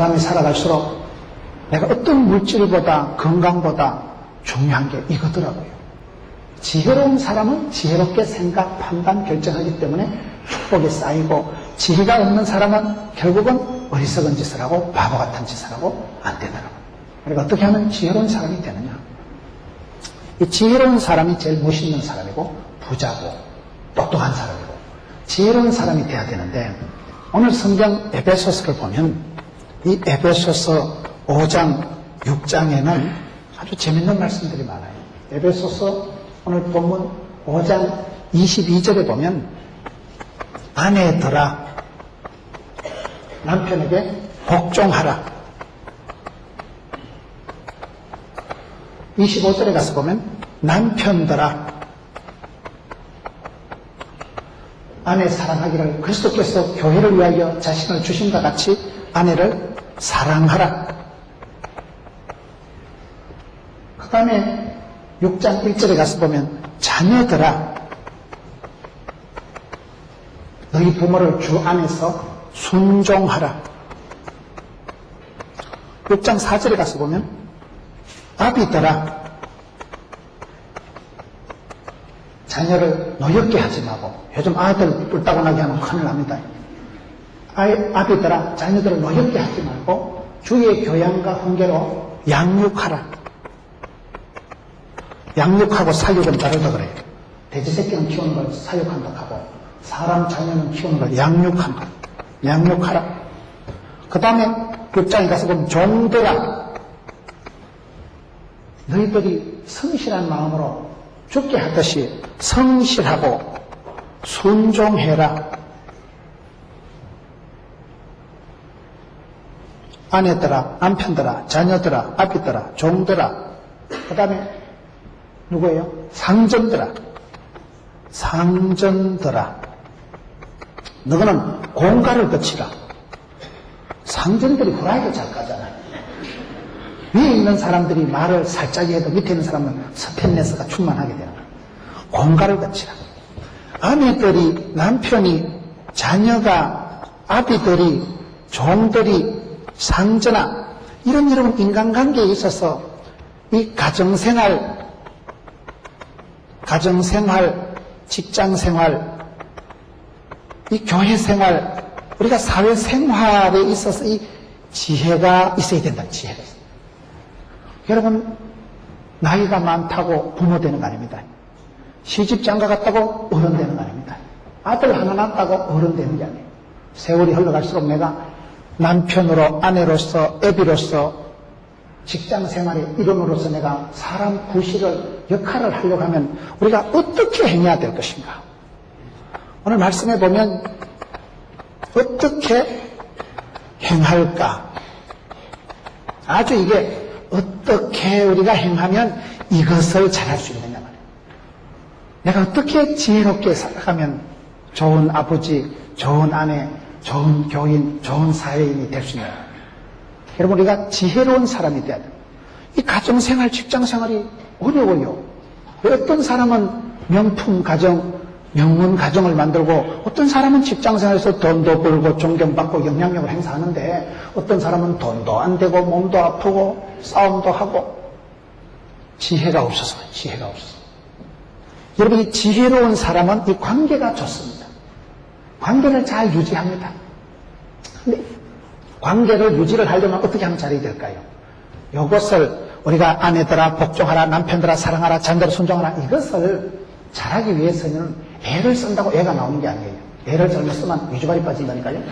사람이 살아갈수록 내가 어떤 물질보다 건강보다 중요한 게 이거더라고요. 지혜로운 사람은 지혜롭게 생각, 판단, 결정하기 때문에 축복이 쌓이고, 지혜가 없는 사람은 결국은 어리석은 짓을 하고 바보 같은 짓을 하고 안 되더라고요. 그러니까 어떻게 하면 지혜로운 사람이 되느냐. 이 지혜로운 사람이 제일 멋있는 사람이고 부자고 똑똑한 사람이고 지혜로운 사람이 돼야 되는데, 오늘 성경 에베소서를 보면 이 에베소서 5장, 6장에는 아주 재밌는 말씀들이 많아요. 에베소서 오늘 본문 5장 22절에 보면 아내들아 남편에게 복종하라. 25절에 가서 보면 남편들아 아내 사랑하기를 그리스도께서 교회를 위하여 자신을 주심과 같이 아내를 사랑하라. 그 다음에 6장 1절에 가서 보면 자녀들아 너희 부모를 주 안에서 순종하라. 6장 4절에 가서 보면 아비들아 자녀를 노엽게 하지 말고, 요즘 아이들 뿔따고 나게 하면 큰일 납니다. 아비들아 자녀들을 노엽게 하지 말고 주의 교양과 훈계로 양육하라. 양육하고 사육은 다르다 그래요. 돼지 새끼는 키우는 걸 사육한다 하고 사람 자녀는 키우는 걸 양육한다. 양육하라. 그 다음에 6장에 가서 보면 종들아 너희들이 성실한 마음으로 죽게 하듯이 성실하고 순종해라. 아내들아, 남편들아, 자녀들아, 아비들아, 종들아, 그 다음에 누구예요? 상전들아, 상전들아, 너희는 공가를 거치라. 상전들이 후라이도 잘 가잖아요. 위에 있는 사람들이 말을 살짝이 해도 밑에 있는 사람은 스탠레스가 충만하게 되는 거예요. 공가를 거치라. 아내들이, 남편이, 자녀가, 아비들이, 종들이, 상전아, 이런 인간관계에 있어서 이 가정생활, 직장생활, 이 교회생활, 우리가 사회생활에 있어서 이 지혜가 있어야 된다. 지혜가 있어요. 여러분 나이가 많다고 부모 되는 거 아닙니다. 시집 장가 갔다고 어른 되는 거 아닙니다. 아들 하나 낳았다고 어른 되는 게 아니에요. 세월이 흘러갈수록 내가 남편으로, 아내로서, 애비로서, 직장생활의 일원으로서 내가 사람 구실을, 역할을 하려고 하면 우리가 어떻게 행해야 될 것인가. 오늘 말씀해 보면 어떻게 행할까. 아주 이게 어떻게 우리가 행하면 이것을 잘할 수 있느냐 말이에요. 내가 어떻게 지혜롭게 살아가면 좋은 아버지, 좋은 아내, 좋은 교인, 좋은 사회인이 될 수 있느냐. 여러분 우리가 지혜로운 사람이 돼야 돼요. 이 가정생활, 직장생활이 어려워요. 어떤 사람은 명품 가정, 명문 가정을 만들고 어떤 사람은 직장생활에서 돈도 벌고 존경받고 영향력을 행사하는데 어떤 사람은 돈도 안 되고 몸도 아프고 싸움도 하고 지혜가 없어서. 여러분 이 지혜로운 사람은 이 관계가 좋습니다. 관계를 잘 유지합니다. 근데 관계를 유지를 하려면 어떻게 하면 잘해야 될까요? 이것을 우리가 아내들아 복종하라, 남편들아 사랑하라, 자녀들아 순종하라, 이것을 잘하기 위해서는 애를 쓴다고 애가 나오는 게 아니에요. 애를 잘못 쓰면 위주발이 빠진다니까요.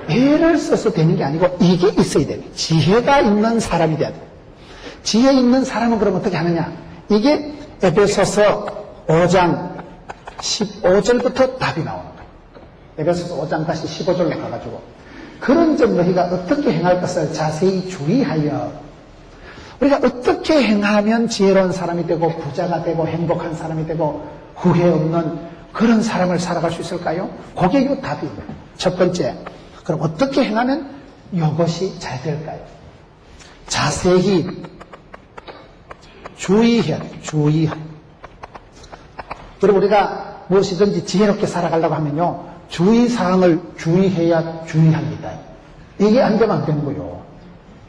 애를 써서 되는 게 아니고 이게 있어야 돼요. 지혜가 있는 사람이 돼야 돼요. 지혜 있는 사람은 그럼 어떻게 하느냐. 이게 에베소서 5장 15절부터 답이 나오는 거예요. 에베소서 5장 다시 15절로 가가지고 그런 점 너희가 어떻게 행할 것을 자세히 주의하여. 우리가 어떻게 행하면 지혜로운 사람이 되고 부자가 되고 행복한 사람이 되고 후회 없는 그런 사람을 살아갈 수 있을까요? 그게 이 답이에요. 첫 번째, 그럼 어떻게 행하면 이것이 잘 될까요? 자세히 주의해야 돼요. 주의해야. 여러분 우리가 무엇이든지 지혜롭게 살아가려고 하면요 주의사항을 주의해야 주의합니다. 이게 안 되면 안 되는 거요.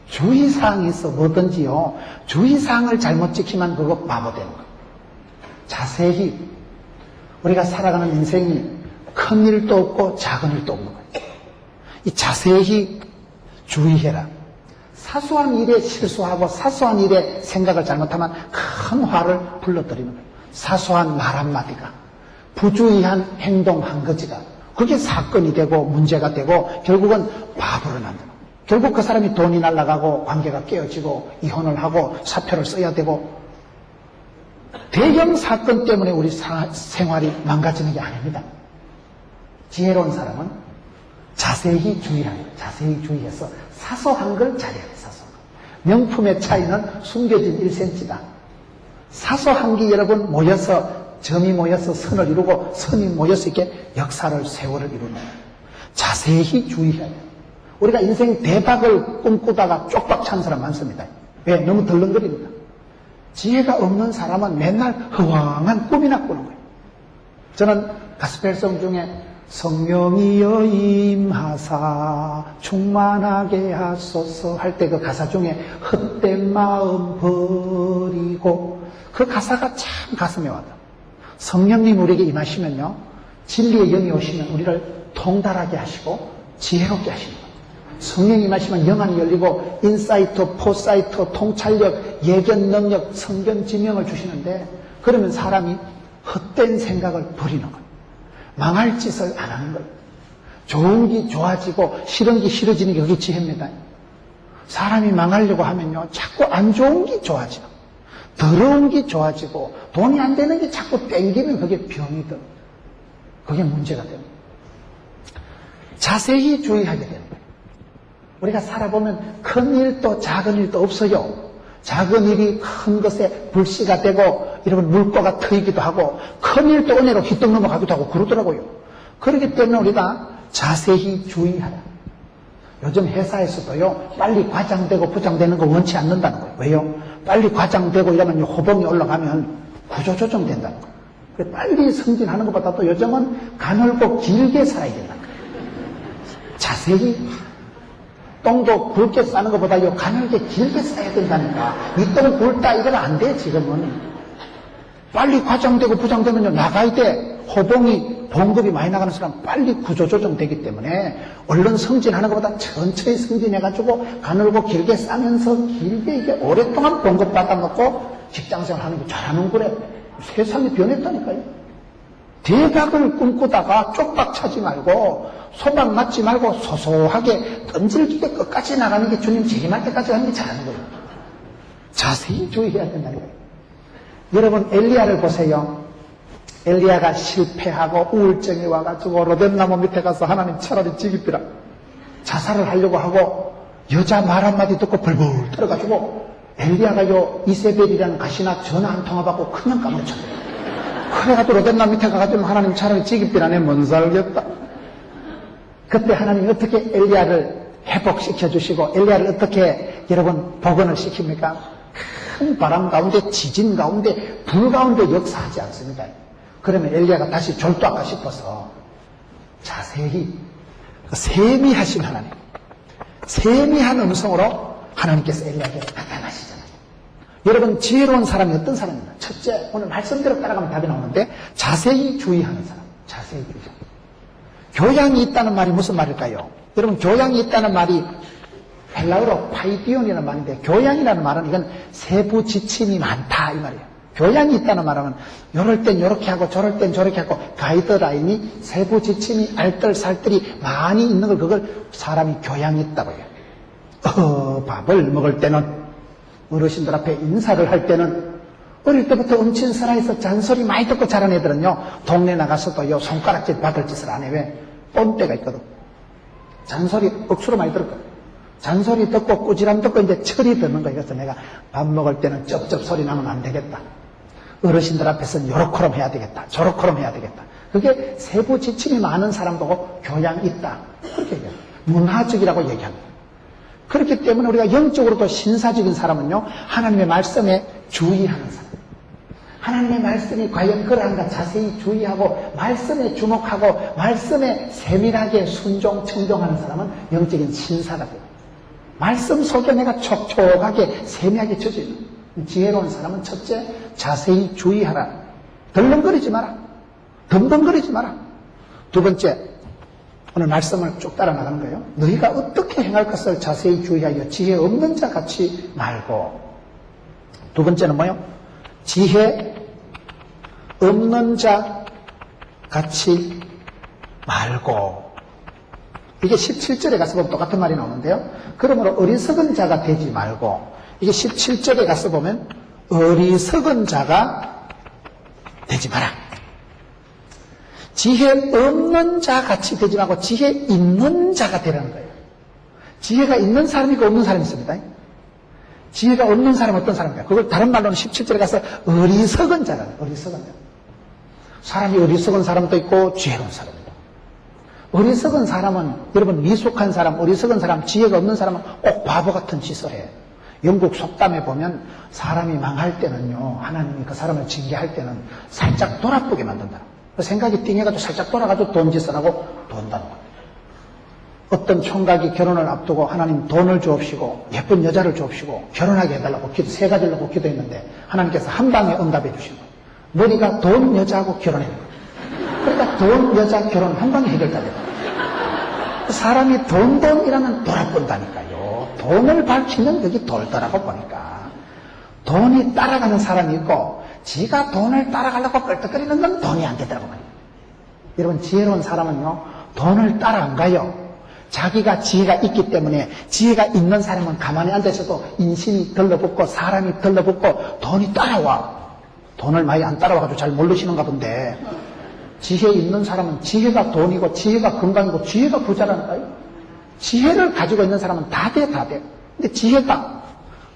주의사항이 있어 뭐든지요. 주의사항을 잘못 지키면 그거 바보 되는 거예요. 자세히 우리가 살아가는 인생이 큰 일도 없고 작은 일도 없는 거예요. 이 자세히 주의해라. 사소한 일에 실수하고 사소한 일에 생각을 잘못하면 큰 화를 불러들이는 거예요. 사소한 말 한마디가, 부주의한 행동 한 가지가 그게 사건이 되고 문제가 되고 결국은 바보를 만드는 거예요. 결국 그 사람이 돈이 날아가고 관계가 깨어지고 이혼을 하고 사표를 써야 되고, 대형 사건 때문에 우리 생활이 망가지는 게 아닙니다. 지혜로운 사람은 자세히 주의하는 거예요. 자세히 주의해서 사소한 걸 잘해야 돼. 사소한 거. 명품의 차이는 숨겨진 1cm다. 사소한 게 여러분 모여서, 점이 모여서 선을 이루고 선이 모여서 이렇게 역사를, 세월을 이루는 거예요. 자세히 주의해야 돼요. 우리가 인생 대박을 꿈꾸다가 쪽박 찬 사람 많습니다. 왜? 너무 덜렁거립니다. 지혜가 없는 사람은 맨날 허황한 꿈이나 꾸는 거예요. 저는 가스펠송 중에 성령이여 임하사 충만하게 하소서 할 때 그 가사 중에 헛된 마음 버리고, 그 가사가 참 가슴에 와닿아요. 성령님 우리에게 임하시면요, 진리의 영이 오시면 우리를 통달하게 하시고 지혜롭게 하시는 거예요. 성령이 임하시면 영안이 열리고 인사이트, 포사이트, 통찰력, 예견 능력, 성견 지명을 주시는데, 그러면 사람이 헛된 생각을 버리는 거예요. 망할 짓을 안 하는 거예요. 좋은 게 좋아지고 싫은 게 싫어지는 게 그게 지혜입니다. 사람이 망하려고 하면요, 자꾸 안 좋은 게 좋아져. 더러운 게 좋아지고 돈이 안 되는 게 자꾸 땡기면 그게 병이 듭니다. 그게 문제가 됩니다. 자세히 주의하게 되는 거예요. 우리가 살아보면 큰 일도 작은 일도 없어요. 작은 일이 큰 것에 불씨가 되고 이러면 물꼬가 트이기도 하고, 큰 일도 은혜로 휘떡 넘어가기도 하고 그러더라고요. 그렇기 때문에 우리가 자세히 주의하라. 요즘 회사에서도요, 빨리 과장되고 부장되는 거 원치 않는다는 거예요. 왜요? 빨리 과장되고 이러면 호봉이 올라가면 구조조정 된다는 거예요. 빨리 승진하는 것보다도 요즘은 가늘고 길게 살아야 된다는 거예요. 자세히, 똥도 굵게 싸는 것보다요, 가늘게 길게 싸야 된다니까. 이 똥 굵다 이건 안 돼. 지금은 빨리 과장되고 부장되면요, 나가야 돼. 호봉이 봉급이 많이 나가는 사람 빨리 구조조정 되기 때문에 얼른 승진하는 것보다 천천히 승진해가지고 가늘고 길게 싸면서 길게 이게 오랫동안 봉급 받아먹고 직장생활 하는 게 잘하는 거래. 세상이 변했다니까요. 대박을 꿈꾸다가 쪽박 차지 말고 소박 맞지 말고 소소하게 던질기게 끝까지 나가는 게 주님 재림할 때까지 하는 게 잘하는 거예요. 자세히 주의해야 된다는 거예요. 여러분 엘리야를 보세요. 엘리야가 실패하고 우울증이 와가지고 로뎀나무 밑에 가서 하나님 차라리 죽이비라 자살을 하려고 하고, 여자 말 한마디 듣고 벌벌 떨어가지고 엘리야가요 이세벨이라는 가시나 전화 한 통화 받고 그냥 까무러쳤어요. 그래가지고 로뎀나무 밑에 가가지고 하나님 차라리 죽이비라 내 못 살겠다. 그때 하나님이 어떻게 엘리야를 회복시켜 주시고 엘리야를 어떻게 여러분 복원을 시킵니까? 큰 바람 가운데, 지진 가운데, 불 가운데 역사하지 않습니다. 그러면 엘리야가 다시 졸도할까 싶어서 자세히 세미하신 하나님, 세미한 음성으로 하나님께서 엘리야에게 나타나시잖아요. 여러분 지혜로운 사람이 어떤 사람입니까? 첫째, 오늘 말씀대로 따라가면 답이 나오는데 자세히 주의하는 사람, 자세히 주의하는 사람. 교양이 있다는 말이 무슨 말일까요? 여러분 교양이 있다는 말이 헬라어로 파이디온이라는 말인데, 교양이라는 말은 이건 세부 지침이 많다 이 말이에요. 교양이 있다는 말은 이럴 땐 이렇게 하고 저럴 땐 저렇게 하고 가이드라인이, 세부 지침이 알뜰살뜰이 많이 있는 걸, 그걸 사람이 교양이 있다고 해요. 밥을 먹을 때는, 어르신들 앞에 인사를 할 때는, 어릴 때부터 음친스라해서 잔소리 많이 듣고 자란 애들은요, 동네 나가서도요 손가락질 받을 짓을 안 해. 왜? 뻔때가 있거든. 잔소리 억수로 많이 들었거든. 잔소리 듣고 꾸지람 듣고 이제 철이 드는 거예요. 그래서 내가 밥 먹을 때는 쩝쩝 소리 나면 안 되겠다. 어르신들 앞에서는 요렇게럼 해야 되겠다. 저렇게럼 해야 되겠다. 그게 세부 지침이 많은 사람 보고 교양이 있다. 그렇게 얘기해요. 문화적이라고 얘기합니다. 그렇기 때문에 우리가 영적으로도 신사적인 사람은요, 하나님의 말씀에 주의하는 사람. 하나님의 말씀이 과연 그러한가 자세히 주의하고 말씀에 주목하고 말씀에 세밀하게 순종, 청종하는 사람은 영적인 신사가 돼요. 말씀 속에 내가 촉촉하게 세밀하게 젖어있는 지혜로운 사람은 첫째, 자세히 주의하라. 덜렁거리지 마라. 덤덤거리지 마라. 두 번째, 오늘 말씀을 쭉 따라 나가는 거예요. 너희가 어떻게 행할 것을 자세히 주의하여 지혜 없는 자 같이 말고. 두 번째는 뭐요? 지혜 없는 자 같이 말고. 이게 17절에 가서 보면 똑같은 말이 나오는데요. 그러므로 어리석은 자가 되지 말고. 이게 17절에 가서 보면 어리석은 자가 되지 마라. 지혜 없는 자 같이 되지 말고 지혜 있는 자가 되라는 거예요. 지혜가 있는 사람이 있고 없는 사람이 있습니다. 지혜가 없는 사람은 어떤 사람인가요? 그걸 다른 말로는 17절에 가서 어리석은 자라는 거예요. 어리석은 자. 사람이 어리석은 사람도 있고 지혜로운 사람도 있고. 어리석은 사람은 여러분 미숙한 사람, 어리석은 사람, 지혜가 없는 사람은 꼭 바보 같은 짓을 해요. 영국 속담에 보면 사람이 망할 때는요, 하나님이 그 사람을 징계할 때는 살짝 돌아보게 만든다. 생각이 띵해가지고 살짝 돌아가지고 돈짓을 하고 돈다는 거예요. 어떤 총각이 결혼을 앞두고 하나님 돈을 주옵시고 예쁜 여자를 주옵시고 결혼하게 해달라고 세 가지를 놓고 기도했는데 하나님께서 한 방에 응답해 주신 거예요. 너희가 돈 여자하고 결혼해. 그러니까 돈 여자 결혼 한 방에 해결다 돼요. 사람이 돈이라면 돌아본다니까요. 돈을 밝히면 여기 돌더라고 보니까 돈이 따라가는 사람이 있고 지가 돈을 따라가려고 껄떡거리는 건 돈이 안 되더라고 말이에요. 여러분 지혜로운 사람은요 돈을 따라 안 가요. 자기가 지혜가 있기 때문에 지혜가 있는 사람은 가만히 앉아있어도 인심이 들러붙고 사람이 들러붙고 돈이 따라와. 돈을 많이 안 따라와가지고 잘 모르시는가 본데 지혜 있는 사람은 지혜가 돈이고 지혜가 건강이고 지혜가 부자라니까요. 지혜를 가지고 있는 사람은 다 돼, 다 돼. 근데 지혜가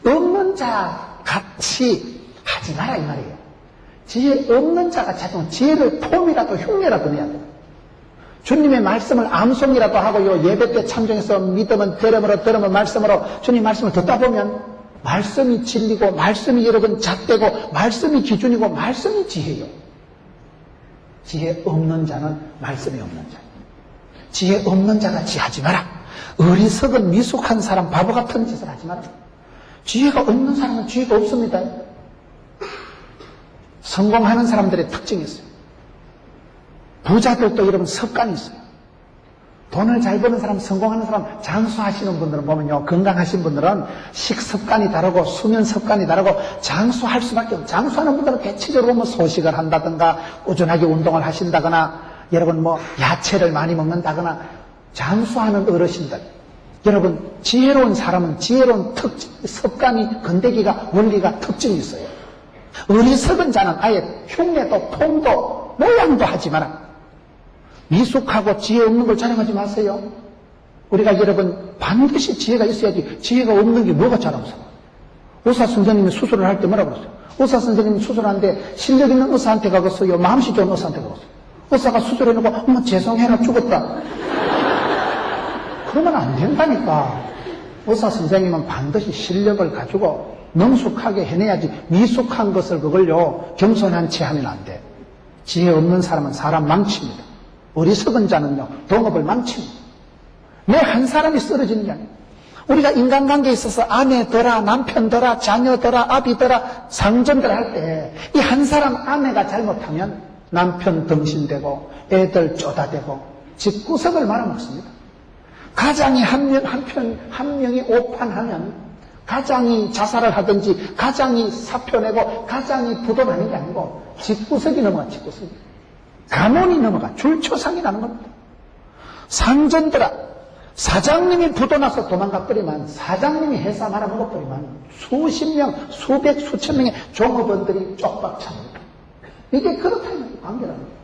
없는 자 같이 하지 마라 이 말이에요. 지혜 없는 자가 자동 지혜를 폼이라도 흉내라도 내야 돼요. 주님의 말씀을 암송이라도 하고요. 예배 때 참정해서 믿으면 들으면 말씀으로 주님 말씀을 듣다 보면 말씀이 진리고 말씀이 여러분 잣대고 말씀이 기준이고 말씀이 지혜요. 지혜 없는 자는 말씀이 없는 자. 지혜 없는 자같이 하지 마라. 어리석은 미숙한 사람 바보 같은 짓을 하지 마라. 지혜가 없는 사람은 지혜가 없습니다. 성공하는 사람들의 특징이 있어요. 부자들도 여러분 습관이 있어요. 돈을 잘 버는 사람, 성공하는 사람, 장수하시는 분들은 보면요, 건강하신 분들은 식습관이 다르고 수면 습관이 다르고 장수할 수밖에 없어요. 장수하는 분들은 대체적으로 뭐 소식을 한다든가 꾸준하게 운동을 하신다거나 여러분 뭐 야채를 많이 먹는다거나 장수하는 어르신들, 여러분 지혜로운 사람은 지혜로운 습관이 건대기가 원리가 특징이 있어요. 어리석은 자는 아예 흉내도 폼도 모양도 하지 마라. 미숙하고 지혜 없는 걸 자랑하지 마세요. 우리가 여러분 반드시 지혜가 있어야지. 지혜가 없는 게 뭐가 자랑스러워. 의사 선생님이 수술을 할 때 뭐라고 그랬어요? 의사 선생님이 수술하는데 실력 있는 의사한테 가겠어요? 마음씨 좋은 의사한테 가겠어요? 의사가 수술해놓고 엄마 죄송해라 죽었다. 그러면 안 된다니까. 의사 선생님은 반드시 실력을 가지고 능숙하게 해내야지. 미숙한 것을 그걸요 겸손한 채 하면 안 돼. 지혜 없는 사람은 사람 망칩니다. 어리석은 자는요 동업을 망칩니다. 내 한 사람이 쓰러지는 게 아니에요. 우리가 인간관계에 있어서 아내더라 남편더라 자녀더라 아비더라 상전더라 할 때 이 한 사람 아내가 잘못하면 남편 덩신되고 애들 쪼다대고 집구석을 말아먹습니다. 가장이 한 명이 오판하면 가장이 자살을 하든지 가장이 사표내고 가장이 부도나는 게 아니고 집구석이 넘어가. 집구석이 가문이 넘어가. 줄초상이 나는 겁니다. 상전들아 사장님이 부도나서 도망가 버리면 사장님이 회사 말아먹어 버리면 수십 명 수백 수천 명의 종업원들이 쪽박찹니다. 이게 그렇다는 관계라는 거예요.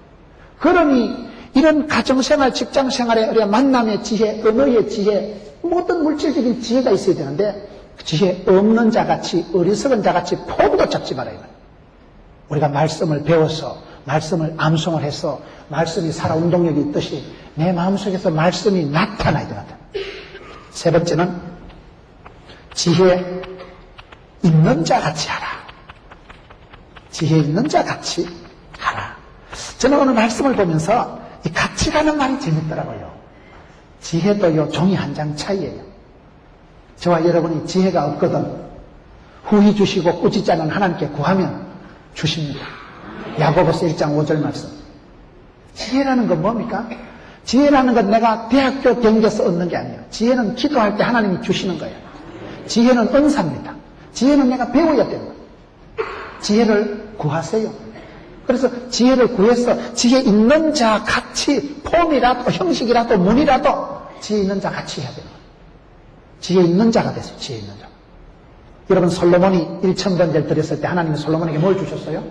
그러니 이런 가정생활 직장생활에 우리가 만남의 지혜 언어의 지혜 모든 물질적인 지혜가 있어야 되는데 지혜 없는 자같이 어리석은 자같이 포부도 잡지 말아야 돼요. 우리가 말씀을 배워서 말씀을 암송을 해서 말씀이 살아 운동력이 있듯이 내 마음속에서 말씀이 나타나야 된다. 세 번째는 지혜 있는 자같이 하라. 지혜 있는 자 같이 하라. 저는 오늘 말씀을 보면서 이 같이 가는 말이 재밌더라고요. 지혜도요, 종이 한 장 차이예요. 저와 여러분이 지혜가 없거든 후히 주시고 꾸짖지 않은 하나님께 구하면 주십니다. 야고보서 1장 5절 말씀. 지혜라는 건 뭡니까? 지혜라는 건 내가 대학교 경계에서 얻는 게 아니에요. 지혜는 기도할 때 하나님이 주시는 거예요. 지혜는 은사입니다. 지혜는 내가 배워야 됩니다. 지혜를 구하세요. 그래서 지혜를 구해서 지혜 있는 자 같이 폼이라도 형식이라도 문이라도 지혜 있는 자 같이 해야 됩니다. 지혜 있는 자가 됐어요. 지혜 있는 자. 여러분 솔로몬이 1000번제를 드렸을 때 하나님은 솔로몬에게 뭘 주셨어요?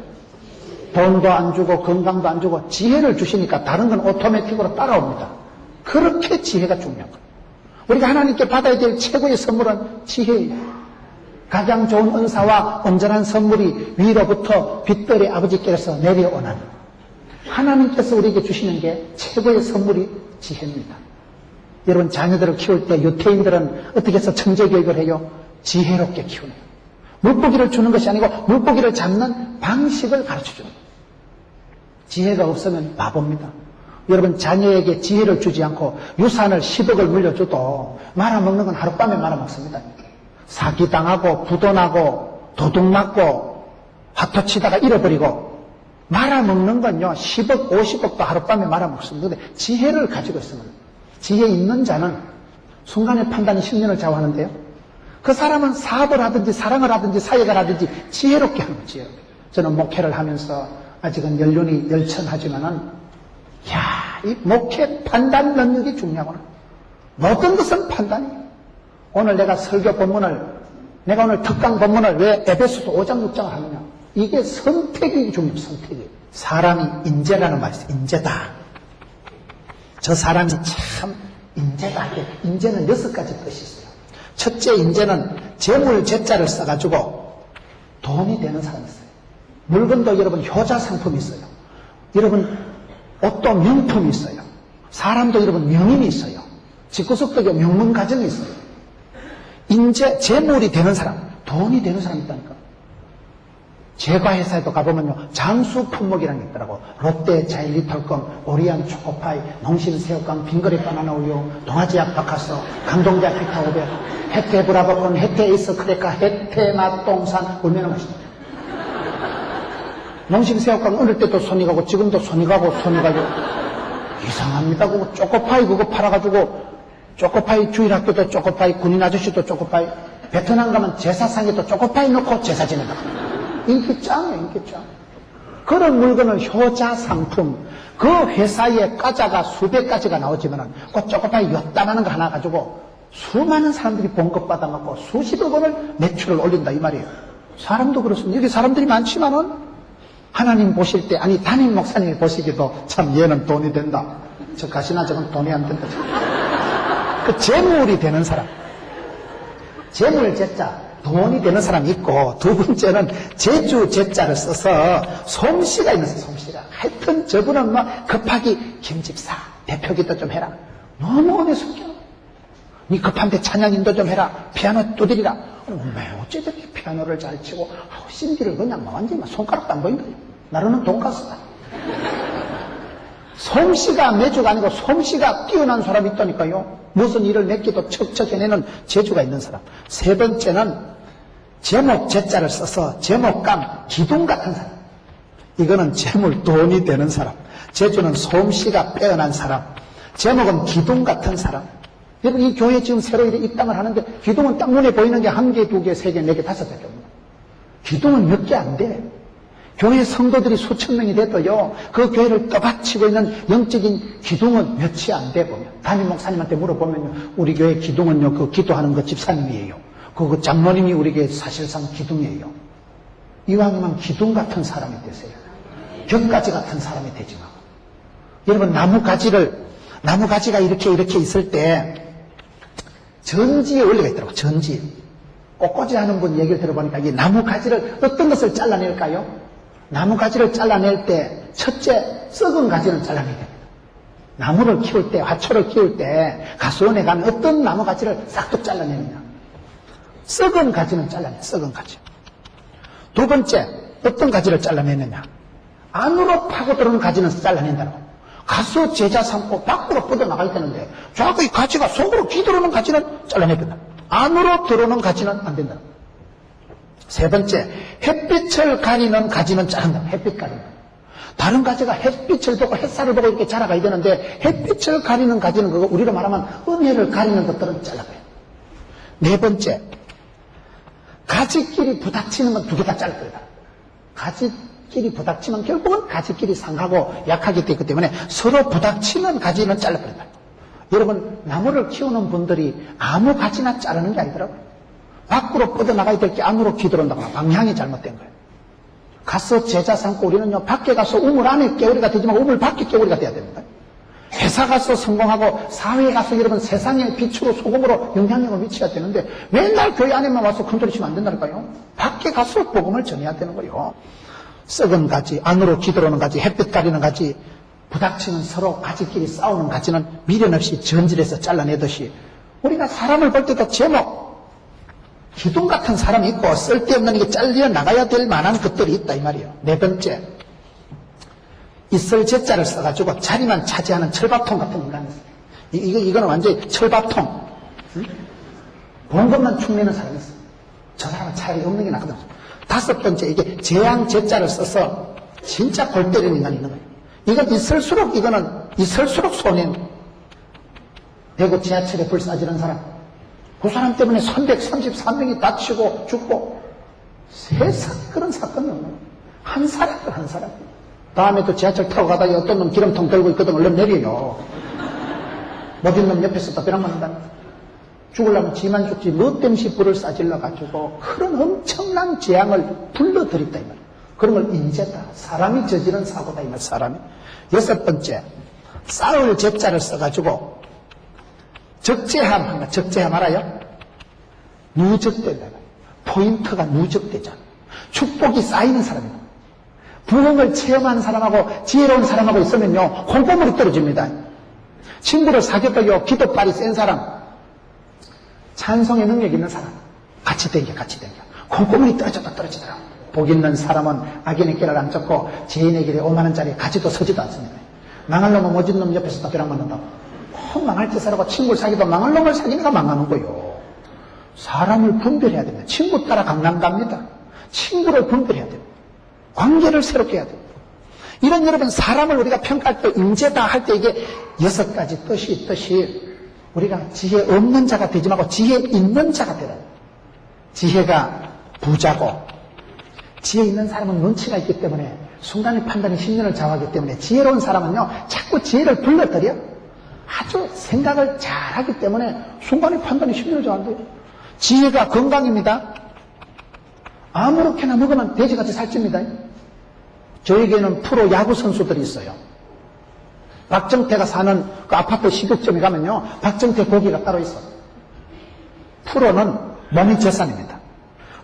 돈도 안 주고 건강도 안 주고 지혜를 주시니까 다른 건 오토매틱으로 따라옵니다. 그렇게 지혜가 중요한 거예요. 우리가 하나님께 받아야 될 최고의 선물은 지혜예요. 가장 좋은 은사와 온전한 선물이 위로부터 빛들의 아버지께서 내려오나니 하나님께서 우리에게 주시는 게 최고의 선물이 지혜입니다. 여러분 자녀들을 키울 때 유태인들은 어떻게 해서 천재교육을 해요? 지혜롭게 키우네요. 물고기를 주는 것이 아니고 물고기를 잡는 방식을 가르쳐주는 거예요. 지혜가 없으면 바보입니다. 여러분 자녀에게 지혜를 주지 않고 유산을 10억을 물려줘도 말아먹는 건 하룻밤에 말아먹습니다. 사기당하고 부도나고 도둑맞고 화토치다가 잃어버리고 말아먹는 건요 10억 50억도 하룻밤에 말아먹습니다. 근데 지혜를 가지고 있으면 지혜 있는 자는 순간의 판단이 10년을 좌우하는데요. 그 사람은 사업을 하든지 사랑을 하든지 사역을 하든지 지혜롭게 하는 거지요. 저는 목회를 하면서 아직은 연륜이 열천하지만은 이 목회 판단 능력이 중요하구나. 모든 것은 판단이에요. 오늘 내가 설교 본문을 내가 오늘 특강 본문을 왜 에베소서 5장 6장을 하느냐. 이게 선택이 중요해요. 선택이. 사람이 인재라는 말이 있어요. 인재다. 저 사람이 참 인재다. 인재는 6가지 뜻이 있어요. 첫째 인재는 재물 재자를 써가지고 돈이 되는 사람이 있어요. 물건도 여러분 효자 상품이 있어요. 여러분 옷도 명품이 있어요. 사람도 여러분 명인이 있어요. 집구석도 명문 가정이 있어요. 인재, 재물이 되는 사람, 돈이 되는 사람이 있다니까. 제과회사에도 가보면요, 장수 품목이라는 게 있더라고. 롯데 자일리톨껌, 오리안 초코파이, 농심 새우깡, 빙그레 바나나 우유, 동아지약 바카스, 강동자 피타 500, 혜태 브라보콘, 혜태 에이스 크레카, 혜태 맛동산, 얼마나 맛있다. 농심 새우깡 어릴 때도 손이 가고, 지금도 손이 가고, 이상합니다. 그거 초코파이 그거 팔아가지고, 초코파이 주일학교도 초코파이, 군인 아저씨도 초코파이, 베트남 가면 제사상에도 초코파이 넣고 제사 지낸다. 인기 짱이에요, 인기 짱. 그런 물건을 효자 상품, 그 회사에 과자가 수백 가지가 나오지만은 그 초코파이 요따만한 거 하나 가지고 수많은 사람들이 봉급 받아먹고 수십억 원을 매출을 올린다 이 말이에요. 사람도 그렇습니다. 여기 사람들이 많지만은 하나님 보실 때, 아니 담임 목사님이 보시기도 참 얘는 돈이 된다. 저 가시나 저건 돈이 안 된다. 그 재물이 되는 사람, 재물 재자 돈이 되는 사람이 있고, 두 번째는 재주 재자를 써서 솜씨가 있는 사람, 솜씨가. 하여튼 저분은 막 급하기 김집사 대표기도 좀 해라. 너무 은혜 숙여. 니 급한데 찬양 인도 좀 해라. 피아노 두드리라. 어째 저렇게 피아노를 잘 치고 신비를 그냥 완전히 손가락도 안 보인다. 나르는 돈가스다. 솜씨가 매주가 아니고 솜씨가 뛰어난 사람이 있다니까요. 무슨 일을 맡기도 척척 해내는 재주가 있는 사람. 세 번째는 제목 제자를 써서 제목감 기둥 같은 사람. 이거는 재물 돈이 되는 사람. 재주는 솜씨가 빼어난 사람. 제목은 기둥 같은 사람. 여러분 이 교회 지금 새로 입당을 하는데 기둥은 딱 눈에 보이는 게 1개, 2개, 3개, 4개, 5개 됩니다. 기둥은 몇 개 안 돼. 교회 성도들이 수천 명이 돼도요, 그 교회를 떠받치고 있는 영적인 기둥은 몇이 안 돼 보면. 담임 목사님한테 물어보면요, 우리 교회 기둥은요, 그 기도하는 거 집사님이에요. 그 장로님이 우리 교회 사실상 기둥이에요. 이왕이면 기둥 같은 사람이 되세요. 벽가지 같은 사람이 되지 마. 여러분, 나무가지가 이렇게 있을 때, 전지의 원리가 있더라고, 전지. 꽃꽂이 하는 분 얘기를 들어보니까 이 나무가지를 어떤 것을 잘라낼까요? 나무가지를 잘라낼 때 첫째 썩은 가지를 잘라내야 됩니다. 나무를 키울 때, 화초를 키울 때 가수원에 가면 어떤 나무가지를 싹둑 잘라내느냐. 썩은 가지는 잘라내요. 썩은 가지. 두 번째, 어떤 가지를 잘라내느냐? 안으로 파고들어오는 가지는 잘라낸다고. 가서 제자 삼고 밖으로 뻗어나가야 되는데 자꾸 이 가지가 속으로 기들어오는 가지는 잘라내야 된다. 안으로 들어오는 가지는 안 된다. 세 번째, 햇빛을 가리는 가지는 자른다. 햇빛 가리는. 다른 가지가 햇빛을 보고 햇살을 보고 이렇게 자라가야 되는데 햇빛을 가리는 가지는 그거 우리로 말하면 은혜를 가리는 것들은 잘라가요. 네 번째, 가지끼리 부닥치는 건 두 개 다 잘라야 된다. 가지끼리 부닥치면 결국은 가지끼리 상하고 약하게 되기 때문에 서로 부닥치는 가지는 잘라버린다. 여러분, 나무를 키우는 분들이 아무 가지나 자르는 게 아니더라고요. 밖으로 뻗어나가야 될 게 안으로 기들어온다거나 방향이 잘못된 거예요. 가서 제자 삼고 우리는요, 밖에 가서 우물 안에 깨우리가 되지만 우물 밖에 깨우리가 돼야 됩니다. 회사 가서 성공하고 사회에 가서 여러분 세상의 빛으로 소금으로 영향력을 미쳐야 되는데 맨날 교회 안에만 와서 큰소리 치면 안 된다니까요. 밖에 가서 복음을 전해야 되는 거예요. 썩은 가지, 안으로 기들어오는 가지, 햇빛 가리는 가지, 부닥치는 서로 가지끼리 싸우는 가지는 미련 없이 전질해서 잘라내듯이 우리가 사람을 볼 때도 제목, 기둥 같은 사람이 있고 쓸데없는 이게 잘려 나가야 될 만한 것들이 있다 이 말이에요. 네 번째, 있을 제자를 써가지고 자리만 차지하는 철밥통 같은 인간이 있어요. 이거는 완전히 철밥통. 응? 본 것만 축내는 사람이 있어요. 저 사람은 차라리 없는 게 낫거든. 다섯 번째, 이게 재앙 제자를 써서 진짜 골 때리는 인간이 있는 거예요. 이건 있을수록 손해는. 대구 지하철에 불 쏴지는 사람. 그 사람 때문에 333명이 다치고 죽고 세상에 그런 사건이 없는 거예요. 한 사람. 다음에 또 지하철 타고 가다가 어떤 놈 기름통 들고 있거든 얼른 내려요. 모든 놈 옆에서 또 벼락 맞는다. 죽으려면 지만 죽지 뭐 땜시 불을 쏴질러 가지고 그런 엄청난 재앙을 불러들였다 이 말이에요. 그런 걸 인재다. 사람이 저지른 사고다 이 말. 사람이. 여섯 번째, 싸울 제자를 써가지고 적재함, 적재함 알아요? 누적된다. 포인트가 누적되잖아. 축복이 쌓이는 사람이고 부흥을 체험한 사람하고 지혜로운 사람하고 있으면요 콩고물이 떨어집니다. 친구를 사귀었다요 기도빨이 센 사람, 찬송의 능력 있는 사람 같이 댕겨. 콩고물이 떨어지더라고. 복 있는 사람은 악인의 길을 안 쫓고 죄인의 길에 5만 원짜리 가지도 서지도 않습니다. 망할 놈은 모진 놈 옆에서 또 벼락 맞는다고. 망할 짓 하라고 친구를 사귀도 망할 놈을 사귀니까 망하는 거요. 사람을 분별해야 됩니다. 친구 따라 강남 갑니다. 친구를 분별해야 됩니다. 관계를 새롭게 해야 됩니다. 이런 여러분 사람을 우리가 평가할 때 인재다 할 때 이게 여섯 가지 뜻이 우리가 지혜 없는 자가 되지 말고 지혜 있는 자가 되라. 지혜가 부자고 지혜 있는 사람은 눈치가 있기 때문에 순간의 판단이 10년을 좌우하기 때문에 지혜로운 사람은요 자꾸 지혜를 불러들여 아주 생각을 잘하기 때문에 순간의 판단이 10년을 좌우한대요. 지혜가 건강입니다. 아무렇게나 먹으면 돼지같이 살찝니다. 저에게는 프로 야구 선수들이 있어요. 박정태가 사는 그 아파트 식육점에 가면요 박정태 고기가 따로 있어요. 프로는 몸이 재산입니다.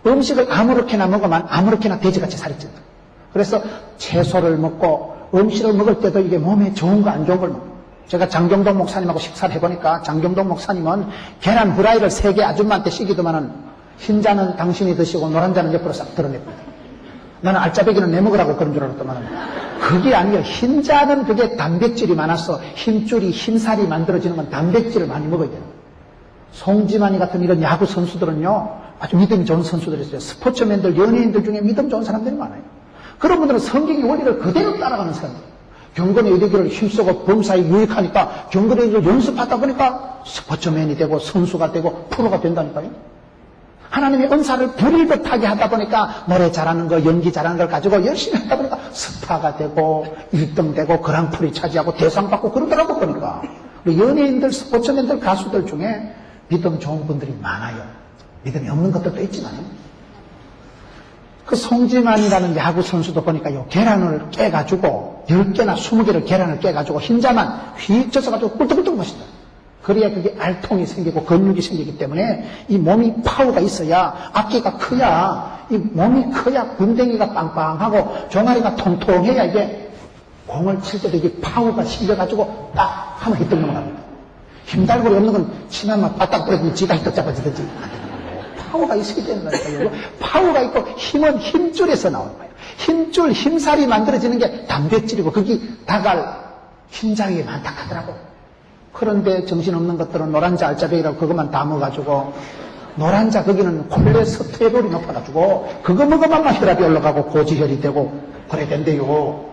음식을 아무렇게나 먹으면 아무렇게나 돼지같이 살이 찐다. 그래서 채소를 먹고 음식을 먹을 때도 이게 몸에 좋은 거 안 좋은 걸 먹어요. 제가 장경동 목사님하고 식사를 해보니까 장경동 목사님은 계란 후라이를 3개 아줌마한테 시키더만은 흰자는 당신이 드시고 노란자는 옆으로 싹 드러냈거든. 나는 알짜배기는 내 먹으라고 그런 줄 알았더만은 그게 아니에요. 흰자는 그게 단백질이 많아서 힘줄이 힘살이 만들어지는 건 단백질을 많이 먹어야 돼요. 송지만이 같은 이런 야구 선수들은요 아주 믿음이 좋은 선수들이 있어요. 스포츠맨들, 연예인들 중에 믿음 좋은 사람들이 많아요. 그런 분들은 성경의 원리를 그대로 따라가는 사람들. 경건의 의대기를 힘쓰고 범사에 유익하니까 경건의 의대기를 연습하다 보니까 스포츠맨이 되고 선수가 되고 프로가 된다니까요. 하나님의 은사를 불일듯하게 하다 보니까 노래 잘하는 거, 연기 잘하는 걸 가지고 열심히 하다 보니까 스타가 되고 1등 되고 그랑프리 차지하고 대상 받고 그러더라고 보니까. 우리 연예인들, 스포츠맨들, 가수들 중에 믿음 좋은 분들이 많아요. 믿음이 없는 것들도 있지만 그 송지만이라는 야구 선수도 보니까 요 계란을 깨가지고 10개나 20개를 계란을 깨가지고 흰자만 휙 젖어가지고 꿀떡꿀떡 마신다. 그래야 그게 알통이 생기고 근육이 생기기 때문에 이 몸이 파워가 있어야 어깨가 커야 이 몸이 커야 군댕이가 빵빵하고 종아리가 통통해야 이게 공을 칠 때도 이게 파워가 실려가지고 딱 하면 히떡 넘어갑니다. 힘달고리 없는 건 치마만 바닥 뿌려주면 지가 히떡 잡아지든지 파워가 있어야 된다니까요. 파워가 있고 힘은 힘줄에서 나오는 거예요. 힘줄, 힘살이 만들어지는 게 단백질이고 거기 다갈 흰자위에 많다 하더라고. 그런데 정신없는 것들은 노란자 알짜배기라고 그것만 다 먹어가지고 노란자 거기는 콜레스테롤이 높아가지고 그거 먹으면 혈압이 올라가고 고지혈이 되고 그래 된대요.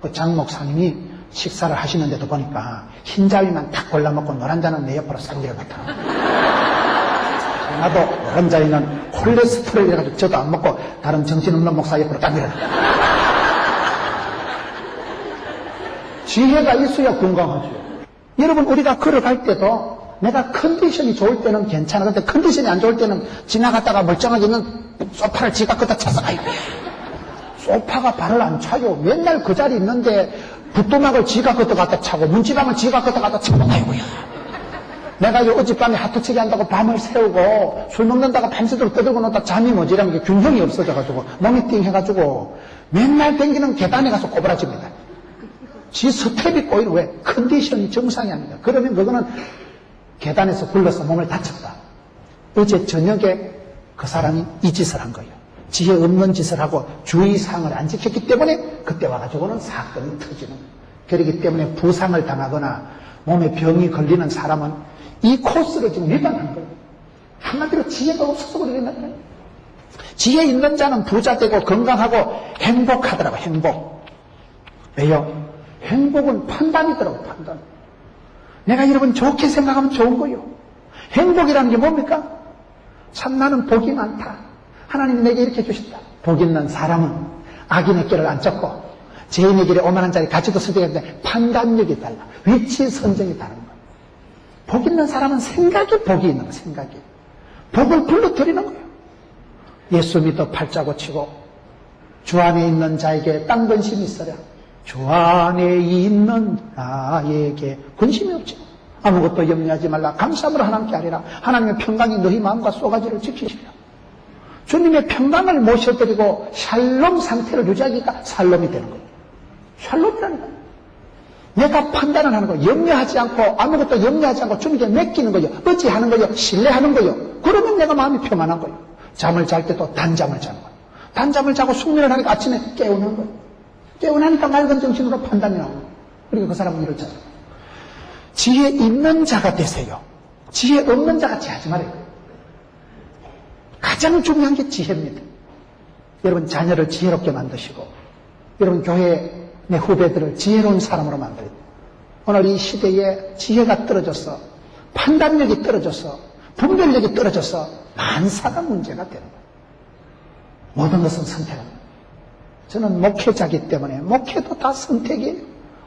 그 장 목사님이 식사를 하시는데도 보니까 흰자위만 딱 골라먹고 노란자는 내 옆으로 싹 밀어놨더라고. 나도 노란자위는 콜레스테롤이라가지고 저도 안 먹고 다른 정신없는 목사 옆으로 딱 밀어놨다. 지혜가 있어야 건강하죠. 여러분 우리가 걸어갈 때도 내가 컨디션이 좋을 때는 괜찮아. 근데 컨디션이 안 좋을 때는 지나갔다가 멀쩡하게 있는 소파를 지가 끄다 차서 아이고 소파가 발을 안 차요. 맨날 그 자리에 있는데 붓도막을 지가 끄다 갖다 차고 문지방을 지가 끄다 갖다 차고 아이고야. 내가 어젯밤에 하트치기 한다고 밤을 새우고 술 먹는다고 밤새도록 떠들고 놓다 잠이 모자라면 이게 균형이 없어져가지고 몸이 띵해가지고 맨날 댕기는 계단에 가서 꼬부라집니다. 지 스텝이 꼬이는 왜? 컨디션이 정상이 아닙니다. 그러면 그거는 계단에서 굴러서 몸을 다쳤다. 어제 저녁에 그 사람이 이 짓을 한 거예요. 지혜 없는 짓을 하고 주의사항을 안 지켰기 때문에 그때 와가지고는 사건이 터지는 거예요. 그렇기 때문에 부상을 당하거나 몸에 병이 걸리는 사람은 이 코스를 지금 위반한 거예요. 한마디로 지혜가 없어서 그러겠는 거예요. 지혜 있는 자는 부자 되고 건강하고 행복하더라고. 행복. 왜요? 행복은 판단이더라고. 판단. 내가 여러분 좋게 생각하면 좋은 거요. 행복이라는 게 뭡니까? 참 나는 복이 많다. 하나님이 내게 이렇게 주셨다. 복 있는 사람은 악인의 길을 안 쫓고 죄인의 길에 오만한 자리 같이도 서되겠는데 판단력이 달라. 위치 선정이 다른 거예요. 복 있는 사람은 생각이 복이 있는 거예요. 생각이. 복을 불러들이는 거예요. 예수 믿어 팔자 고치고 주 안에 있는 자에게 딴 근심이 있어라. 주 안에 있는 나에게 근심이 없지. 아무것도 염려하지 말라. 감사함으로 하나님께 하리라. 하나님의 평강이 너희 마음과 쏘가지를 지키시리라. 주님의 평강을 모셔드리고 샬롬 상태를 유지하니까 샬롬이 되는 거예요. 샬롬이라는 거예요. 내가 판단을 하는 거예요. 염려하지 않고 아무것도 염려하지 않고 주님께 맡기는 거예요. 의지하는 거예요. 신뢰하는 거예요. 그러면 내가 마음이 평안한 거예요. 잠을 잘 때도 단잠을 자는 거예요. 단잠을 자고 숙면을 하니까 아침에 깨우는 거예요. 깨어나니까 맑은 정신으로 판단이 나오는 거예요. 그리고 그 사람은 이럴 자예요. 지혜 있는 자가 되세요. 지혜 없는 자 같이 하지 말아요. 가장 중요한 게 지혜입니다. 여러분 자녀를 지혜롭게 만드시고 여러분 교회 내 후배들을 지혜로운 사람으로 만들어야 돼요. 오늘 이 시대에 지혜가 떨어져서 판단력이 떨어져서 분별력이 떨어져서 만사가 문제가 되는 거예요. 모든 것은 선택합니다. 저는 목회자이기 때문에 목회도 다 선택이에요.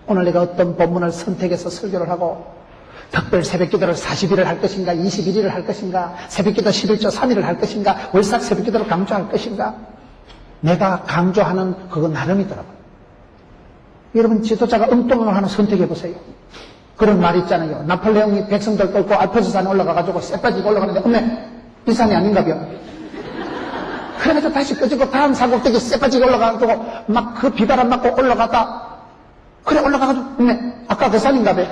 오늘 내가 어떤 본문을 선택해서 설교를 하고 특별 새벽기도를 40일을 할 것인가 21일을 할 것인가 새벽기도 11조 3일을 할 것인가 월삭 새벽기도를 강조할 것인가 내가 강조하는 그거 나름이더라고요. 여러분 지도자가 엉뚱한 하나 선택해 보세요. 그런 말 있잖아요. 나폴레옹이 백성들 끌고 알프스 산에 올라가가지고 쇠 빠지고 올라가는데 어메 이 산이 아닌가벼. 그래가지고 다시 꺼지고 다음 산꼭대기 쇠 빠지고 올라가가지고 막 그 비바람 맞고 올라가다 그래 올라가가지고 어메 아까 그 산인가벼.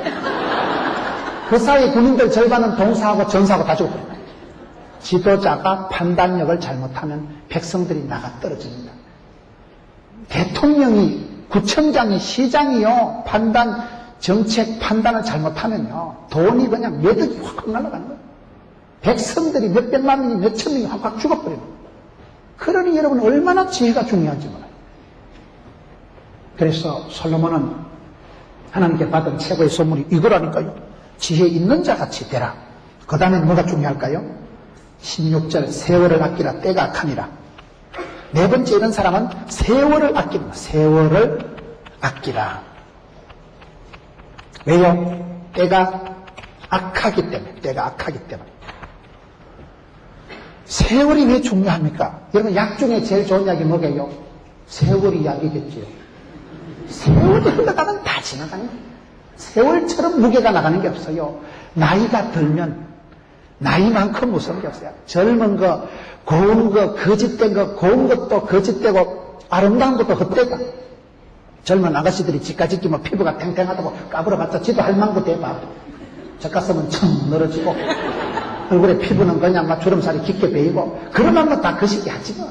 그 사이 군인들 절반은 동사하고 전사하고 다 죽어버려요. 지도자가 판단력을 잘못하면 백성들이 나가 떨어집니다. 대통령이 구청장이 시장이요 정책 판단을 잘못하면요 돈이 그냥 매덕이 확 날아가는 거예요. 백성들이 몇백만 명이 몇천 명이 확 죽어버리는 거예요. 그러니 여러분 얼마나 지혜가 중요한지 몰라요. 그래서 솔로몬은 하나님께 받은 최고의 선물이 이거라니까요. 지혜 있는 자 같이 되라. 그 다음에 뭐가 중요할까요? 16절 세월을 아끼라 때가 악하니라. 네 번째 이런 사람은 세월을 아끼는 거예요. 세월을 아끼라. 왜요? 때가 악하기 때문에. 때가 악하기 때문에. 세월이 왜 중요합니까? 여러분 약 중에 제일 좋은 약이 뭐게요? 세월이 약이겠지요. 세월이 흘러가면 다 지나가는 거예요. 세월처럼 무게가 나가는 게 없어요. 나이가 들면 나이만큼 무서운 게 없어요. 젊은 거, 고운 거, 거짓된 거, 고운 것도 거짓되고 아름다운 것도 헛되다. 젊은 아가씨들이 집까지 끼면 피부가 탱탱하다고 까불어봤자 지도 할망구 대봐. 저 가슴은 청 늘어지고 얼굴에 피부는 그냥 막 주름살이 깊게 베이고 그러면 뭐 다 거시기 하지 뭐.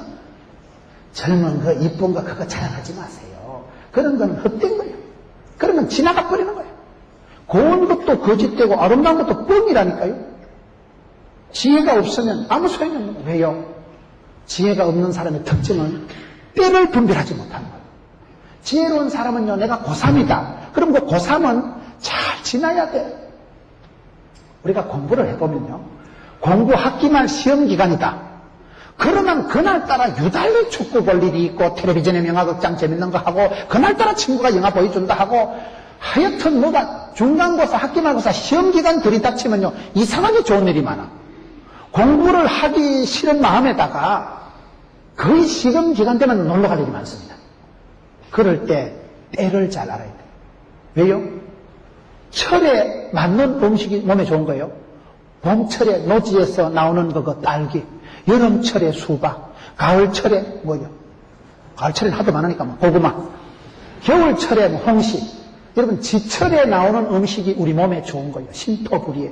젊은 거 이쁜 거 그거 자랑하지 마세요. 그런 건 헛된 거예요. 그런 건 지나가 버리는 거예요. 고운 것도 거짓되고 아름다운 것도 뻥이라니까요. 지혜가 없으면 아무 소용이 없는 거예요. 왜요? 지혜가 없는 사람의 특징은 때를 분별하지 못하는 거예요. 지혜로운 사람은요, 내가 고3이다. 그럼 그 고3은 잘 지나야 돼요. 우리가 공부를 해보면요, 공부 학기말 시험 기간이다. 그러면 그날따라 유달리 축구 볼 일이 있고 텔레비전에 명화극장 재밌는 거 하고 그날따라 친구가 영화 보여준다 하고 하여튼 뭐가 중간고사 학기말고사 시험기간 들이닥치면요 이상하게 좋은 일이 많아. 공부를 하기 싫은 마음에다가 거의 시험기간 되면 놀러갈 일이 많습니다. 그럴 때 때를 잘 알아야 돼요. 왜요? 철에 맞는 음식이 몸에 좋은 거예요. 봄철에 노지에서 나오는 거 딸기, 여름철에 수박, 가을철에 뭐요? 가을철에는 하도 많으니까 뭐 고구마, 겨울철에 뭐 홍시. 여러분 지철에 나오는 음식이 우리 몸에 좋은 거예요. 신토불이에요.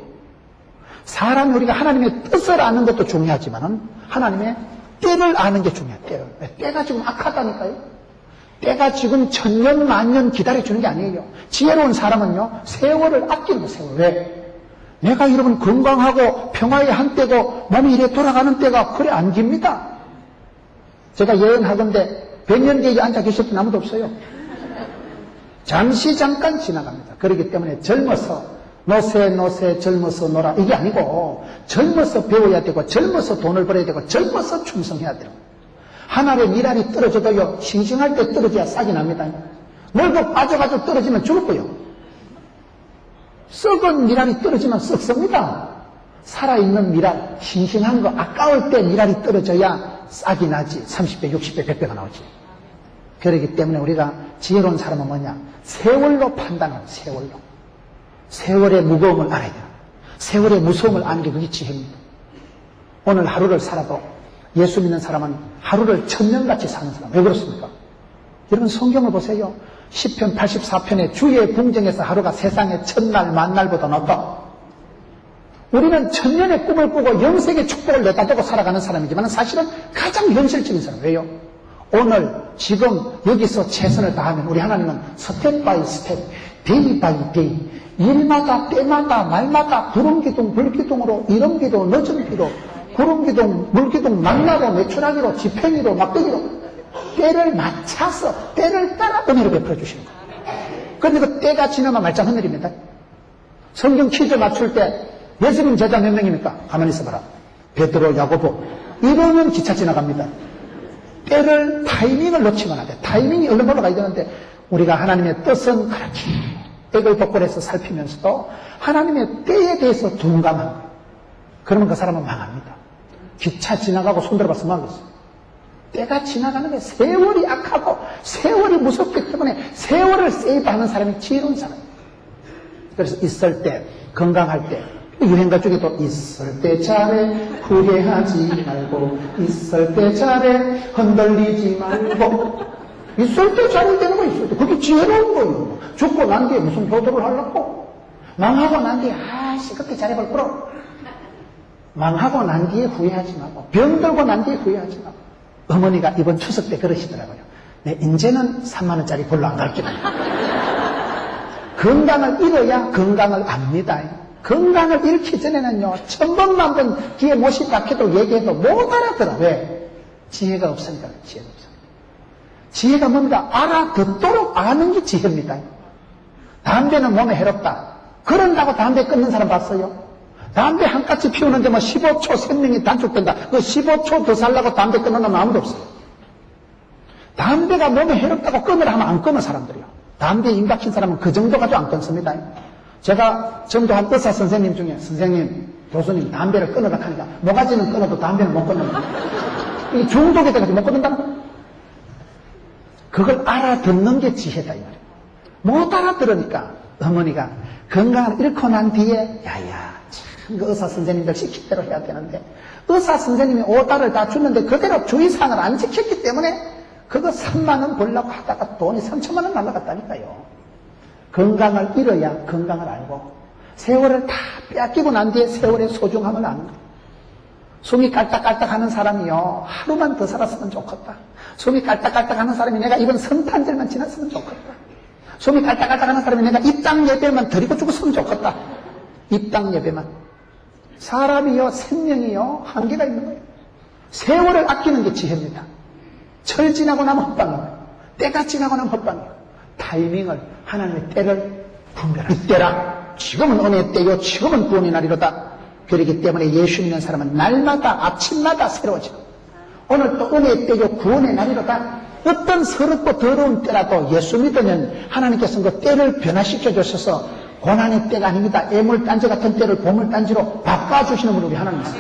사람이 우리가 하나님의 뜻을 아는 것도 중요하지만 하나님의 때를 아는 게 중요해요. 때를. 때가 지금 악하다니까요. 때가 지금 천년 만년 기다려주는 게 아니에요. 지혜로운 사람은요 세월을 아끼는 거예요. 세월. 왜? 내가 여러분 건강하고 평화의 한때고 몸이 이래 돌아가는 때가 그래 안 깁니다. 제가 여행하건대 100년 뒤에 앉아 계실 분 아무도 없어요. 잠시 잠깐 지나갑니다. 그렇기 때문에 젊어서 노세 젊어서 놀아 이게 아니고 젊어서 배워야 되고 젊어서 돈을 벌어야 되고 젊어서 충성해야 돼요. 하늘에 미랄이 떨어져도요 싱싱할 때 떨어져야 싹이 납니다. 멀고 빠져가지고 떨어지면 죽을 거예요. 썩은 미랄이 떨어지면 썩습니다. 살아있는 미랄, 싱싱한 거 아까울 때 미랄이 떨어져야 싹이 나지. 30배, 60배, 100배가 나오지. 그렇기 때문에 우리가 지혜로운 사람은 뭐냐? 세월로 판단하는 세월로. 세월의 무거움을 알아야 돼요. 세월의 무서움을 아는 게 그게 지혜입니다. 오늘 하루를 살아도 예수 믿는 사람은 하루를 천년같이 사는 사람. 왜 그렇습니까? 여러분 성경을 보세요. 10편 84편에 주의 궁정에서 하루가 세상의 첫날 만날보다 낫다. 우리는 천년의 꿈을 꾸고 영생의 축복을 내다 대고 살아가는 사람이지만 사실은 가장 현실적인 사람. 왜요? 오늘 지금 여기서 최선을 다하면 우리 하나님은 스텝 바이 스텝, 데이 바이 데이, 일마다 때마다 말마다 구름기둥 불기둥으로 이른비로 늦은비로 구름기둥 물기둥 만나로 매출하기로 지팽이로 막대기로 때를 맞춰서 때를 따라 은혜를 베풀어 주시는 거예요. 그런데 그 때가 지나면 말짱 하늘입니다. 성경 퀴즈 맞출 때 예수님 제자 몇 명입니까? 가만히 있어봐라. 베드로, 야고보. 이러면 기차 지나갑니다. 때를 타이밍을 놓치면 안 돼. 타이밍이 얼른 올라가야 되는데 우리가 하나님의 뜻은 그렇게 애걸복걸해서 살피면서도 하나님의 때에 대해서 둔감한 거예요. 그러면 그 사람은 망합니다. 기차 지나가고 손들어봐서 망했어요. 때가 지나가는 게 세월이 악하고 세월이 무섭기 때문에 세월을 세이브하는 사람이 지혜로운 사람이에요. 그래서 있을 때, 건강할 때, 유행가 중에도 있을 때 잘해 후회하지 말고 있을 때 잘해 흔들리지 말고 있을 때 잘해야 되는 거 있을 때 그게 지혜로운 거예요. 죽고 난 뒤에 무슨 효도를 하려고 망하고 난 뒤에 아씨 그때 잘해볼 거로 망하고 난 뒤에 후회하지 말고 병들고 난 뒤에 후회하지 말고 어머니가 이번 추석 때 그러시더라고요. 네, 이제는 3만 원짜리 별로 안 갈게. 건강을 잃어야 건강을 압니다. 건강을 잃기 전에는요, 1000번만 번 귀에 못이 박혀도 얘기해도 못 알아들어. 왜? 지혜가 없으니까 지혜가 없어요. 지혜가 뭔가 알아듣도록 아는 게 지혜입니다. 담배는 몸에 해롭다. 그런다고 담배 끊는 사람 봤어요? 담배 한 가지 피우는데 뭐 15초 생명이 단축된다. 그 15초 더 살라고 담배 끊는 놈은 아무도 없어요. 담배가 몸에 해롭다고 끊으라 하면 안 끊는 사람들이요. 담배에 임 박힌 사람은 그 정도 가지고 안 끊습니다. 제가 전도한 의사 선생님 중에 선생님, 교수님 담배를 끊으라 하니까 모가지는 끊어도 담배는 못 끊는 거예요. 이게 중독이 돼가지고 못 끊는다는 거예요. 그걸 알아듣는 게 지혜다 이 말이에요. 못 알아들으니까 어머니가 건강을 잃고 난 뒤에 야야 참 그 의사 선생님들 시킨 대로 해야 되는데 의사 선생님이 오다를 다 줬는데 그대로 주의사항을 안 지켰기 때문에 그거 3만 원 벌려고 하다가 돈이 3천만 원 날라갔다니까요. 건강을 잃어야 건강을 알고 세월을 다 빼앗기고 난 뒤에 세월의 소중함을 아는 거예요. 숨이 깔딱깔딱 하는 사람이요, 하루만 더 살았으면 좋겠다. 숨이 깔딱깔딱 하는 사람이 내가 이번 성탄절만 지났으면 좋겠다. 숨이 깔딱깔딱 하는 사람이 내가 입당 예배만 드리고 죽었으면 좋겠다. 입당 예배만. 사람이요, 생명이요, 한계가 있는 거예요. 세월을 아끼는 게 지혜입니다. 철 지나고 나면 헛방이에요. 때가 지나고 나면 헛방이에요. 타이밍을, 하나님의 때를 분별하세요. 이때라. 지금은 은혜의 때요, 지금은 구원의 날이로다. 그렇기 때문에 예수 믿는 사람은 날마다, 아침마다 새로워져. 오늘 또 은혜의 때요, 구원의 날이로다. 어떤 서럽고 더러운 때라도 예수 믿으면 하나님께서는 그 때를 변화시켜 주셔서 고난의 때가 아닙니다. 애물단지 같은 때를 보물단지로 바꿔주시는 분이 우리 하나님입니다.